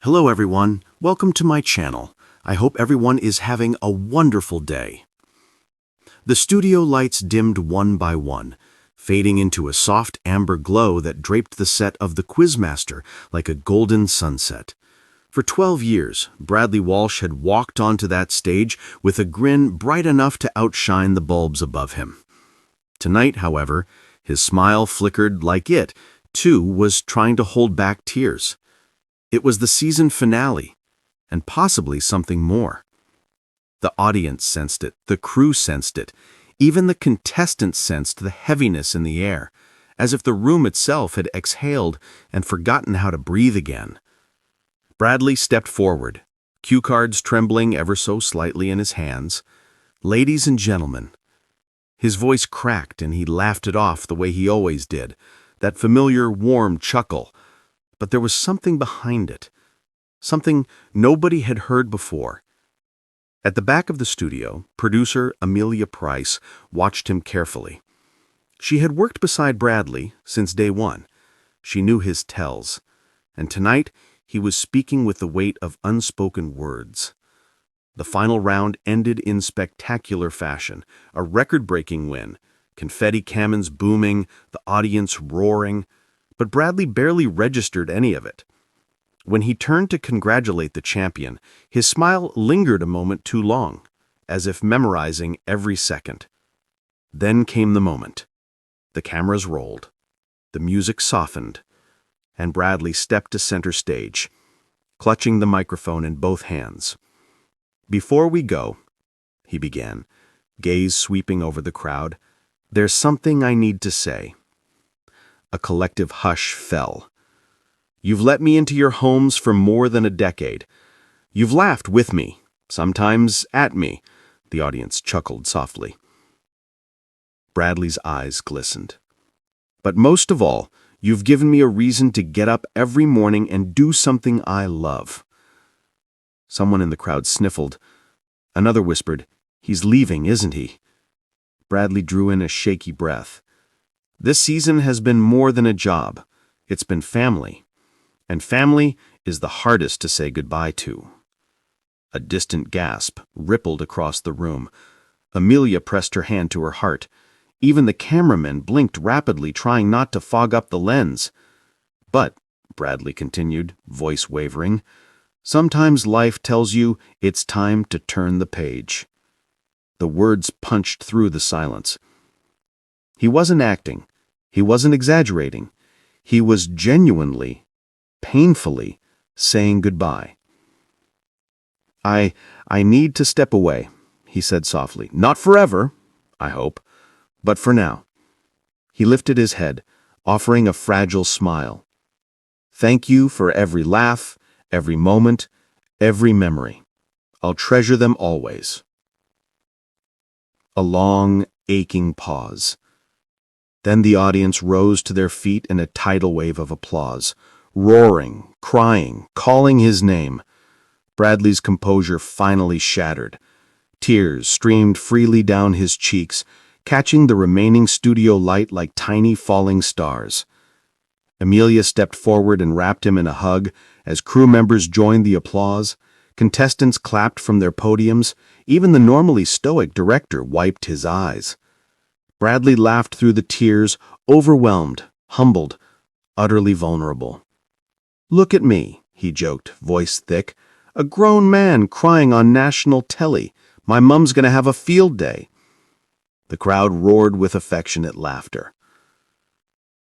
Hello everyone, welcome to my channel. I hope everyone is having a wonderful day. The studio lights dimmed one by one, fading into a soft amber glow that draped the set of The Quizmaster like a golden sunset. For 12 years, Bradley Walsh had walked onto that stage with a grin bright enough to outshine the bulbs above him. Tonight, however, his smile flickered like it, too, was trying to hold back tears. It was the season finale, and possibly something more. The audience sensed it, the crew sensed it, even the contestants sensed the heaviness in the air, as if the room itself had exhaled and forgotten how to breathe again. Bradley stepped forward, cue cards trembling ever so slightly in his hands. "Ladies and gentlemen." His voice cracked and he laughed it off the way he always did, that familiar warm chuckle. But there was something behind it, something nobody had heard before. At the back of the studio, producer Amelia Price watched him carefully. She had worked beside Bradley since day one. She knew his tells, and tonight he was speaking with the weight of unspoken words. The final round ended in spectacular fashion, a record-breaking win, confetti cannons booming, the audience roaring. But Bradley barely registered any of it. When he turned to congratulate the champion, his smile lingered a moment too long, as if memorizing every second. Then came the moment. The cameras rolled, the music softened, and Bradley stepped to center stage, clutching the microphone in both hands. "Before we go," he began, gaze sweeping over the crowd, "there's something I need to say." A collective hush fell. "You've let me into your homes for more than a decade. You've laughed with me, sometimes at me," the audience chuckled softly. Bradley's eyes glistened. "But most of all, you've given me a reason to get up every morning and do something I love." Someone in the crowd sniffled. Another whispered, "He's leaving, isn't he?" Bradley drew in a shaky breath. "This season has been more than a job. It's been family. And family is the hardest to say goodbye to." A distant gasp rippled across the room. Amelia pressed her hand to her heart. Even the cameramen blinked rapidly, trying not to fog up the lens. "But," Bradley continued, voice wavering, "sometimes life tells you it's time to turn the page." The words punched through the silence. He wasn't acting. He wasn't exaggerating. He was genuinely, painfully saying goodbye. I need to step away," he said softly. "Not forever, I hope, but for now." He lifted his head, offering a fragile smile. "Thank you for every laugh, every moment, every memory. I'll treasure them always." A long, aching pause. Then the audience rose to their feet in a tidal wave of applause, roaring, crying, calling his name. Bradley's composure finally shattered. Tears streamed freely down his cheeks, catching the remaining studio light like tiny falling stars. Amelia stepped forward and wrapped him in a hug as crew members joined the applause. Contestants clapped from their podiums. Even the normally stoic director wiped his eyes. Bradley laughed through the tears, overwhelmed, humbled, utterly vulnerable. "Look at me," he joked, voice thick. "A grown man crying on national telly. My mom's gonna have a field day." The crowd roared with affectionate laughter.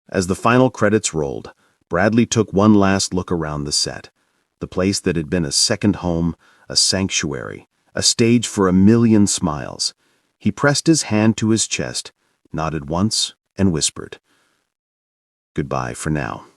As the final credits rolled, Bradley took one last look around the set, the place that had been a second home, a sanctuary, a stage for a million smiles. He pressed his hand to his chest, nodded once, and whispered, "Goodbye for now."